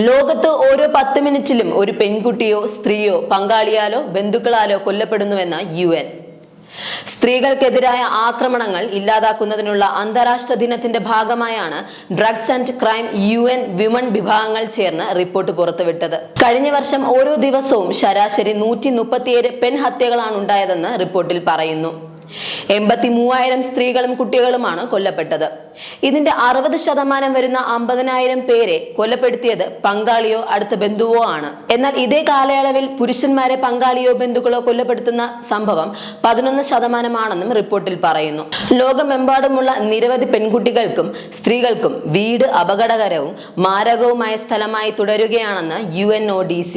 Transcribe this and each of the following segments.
ലോകത്ത് ഓരോ 10 മിനിറ്റിലും ഒരു പെൺകുട്ടിയോ സ്ത്രീയോ പങ്കാളിയാലോ ബന്ധുക്കളാലോ കൊല്ലപ്പെടുന്നുവെന്ന് UN. സ്ത്രീകൾക്കെതിരായ ആക്രമണങ്ങൾ ഇല്ലാതാക്കുന്നതിനുള്ള അന്താരാഷ്ട്ര ദിനത്തിന്റെ ഭാഗമായാണ് drugs and crime UN women വിഭാഗങ്ങൾ ചേർന്ന് റിപ്പോർട്ട് പുറത്തുവിട്ടത്. കഴിഞ്ഞ വർഷം ഓരോ ദിവസവും ശരാശരി 137 പെൺഹത്യകളാണ് ഉണ്ടായതെന്ന് റിപ്പോർട്ടിൽ പറയുന്നു. 83,000 സ്ത്രീകളും കുട്ടികളുമാണ് കൊല്ലപ്പെട്ടത്. ഇതിന്റെ 60% വരുന്ന 50,000 പേരെ കൊലപ്പെടുത്തിയത് പങ്കാളിയോ അടുത്ത ബന്ധുവോ ആണ്. എന്നാൽ ഇതേ കാലയളവിൽ പുരുഷന്മാരെ പങ്കാളിയോ ബന്ധുക്കളോ കൊലപ്പെടുത്തുന്ന സംഭവം 11% റിപ്പോർട്ടിൽ പറയുന്നു. ലോകമെമ്പാടുമുള്ള നിരവധി പെൺകുട്ടികൾക്കും സ്ത്രീകൾക്കും വീട് അപകടകരവും മാരകവുമായ സ്ഥലമായി തുടരുകയാണെന്ന് UNODC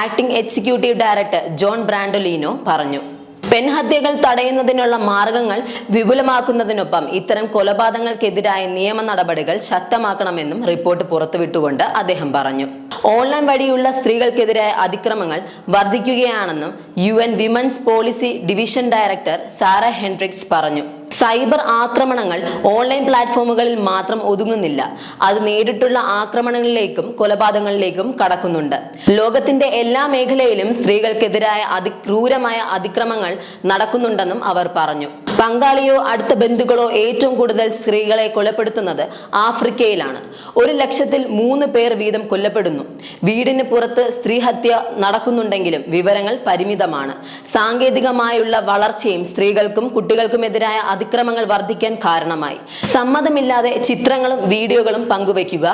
acting executive director John Brandolino പറഞ്ഞു. പെൺഹത്യകൾ തടയുന്നതിനുള്ള മാർഗങ്ങൾ വിപുലമാക്കുന്നതിനൊപ്പം ഇത്തരം കൊലപാതകങ്ങൾക്കെതിരായ നിയമ നടപടികൾ ശക്തമാക്കണമെന്നും റിപ്പോർട്ട് പുറത്തുവിട്ടുകൊണ്ട് അദ്ദേഹം പറഞ്ഞു. ഓൺലൈൻ വഴിയുള്ള സ്ത്രീകൾക്കെതിരായ അതിക്രമങ്ങൾ വർദ്ധിക്കുകയാണെന്നും UN women's policy division director Sara Hendricks പറഞ്ഞു. സൈബർ ആക്രമണങ്ങൾ ഓൺലൈൻ പ്ലാറ്റ്ഫോമുകളിൽ മാത്രം ഒതുങ്ങുന്നില്ല, അത് നേരിട്ടുള്ള ആക്രമണങ്ങളിലേക്കും കൊലപാതകങ്ങളിലേക്കും കടക്കുന്നുണ്ട്. ലോകത്തിന്റെ എല്ലാ മേഖലയിലും സ്ത്രീകൾക്കെതിരായ അതിക്രൂരമായ അതിക്രമങ്ങൾ നടക്കുന്നുണ്ടെന്നും അവർ പറഞ്ഞു. പങ്കാളിയോ അടുത്ത ബന്ധുക്കളോ ഏറ്റവും കൂടുതൽ സ്ത്രീകളെ കൊലപ്പെടുത്തുന്നത് ആഫ്രിക്കയിലാണ്. 100,000-ൽ 3 പേർ വീതം കൊല്ലപ്പെടുന്നു. വീടിന് പുറത്ത് സ്ത്രീഹത്യ നടക്കുന്നുണ്ടെങ്കിലും വിവരങ്ങൾ പരിമിതമാണ്. സാങ്കേതികമായുള്ള വളർച്ചയും സ്ത്രീകൾക്കും കുട്ടികൾക്കുമെതിരായ അതിക്രമങ്ങൾ വർദ്ധിക്കാൻ കാരണമായി. സമ്മതമില്ലാതെ ചിത്രങ്ങളും വീഡിയോകളും പങ്കുവയ്ക്കുക,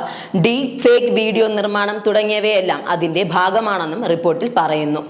ഡീപ് ഫേക്ക് വീഡിയോ നിർമ്മാണം തുടങ്ങിയവയെല്ലാം അതിന്റെ ഭാഗമാണെന്നും റിപ്പോർട്ടിൽ പറയുന്നു.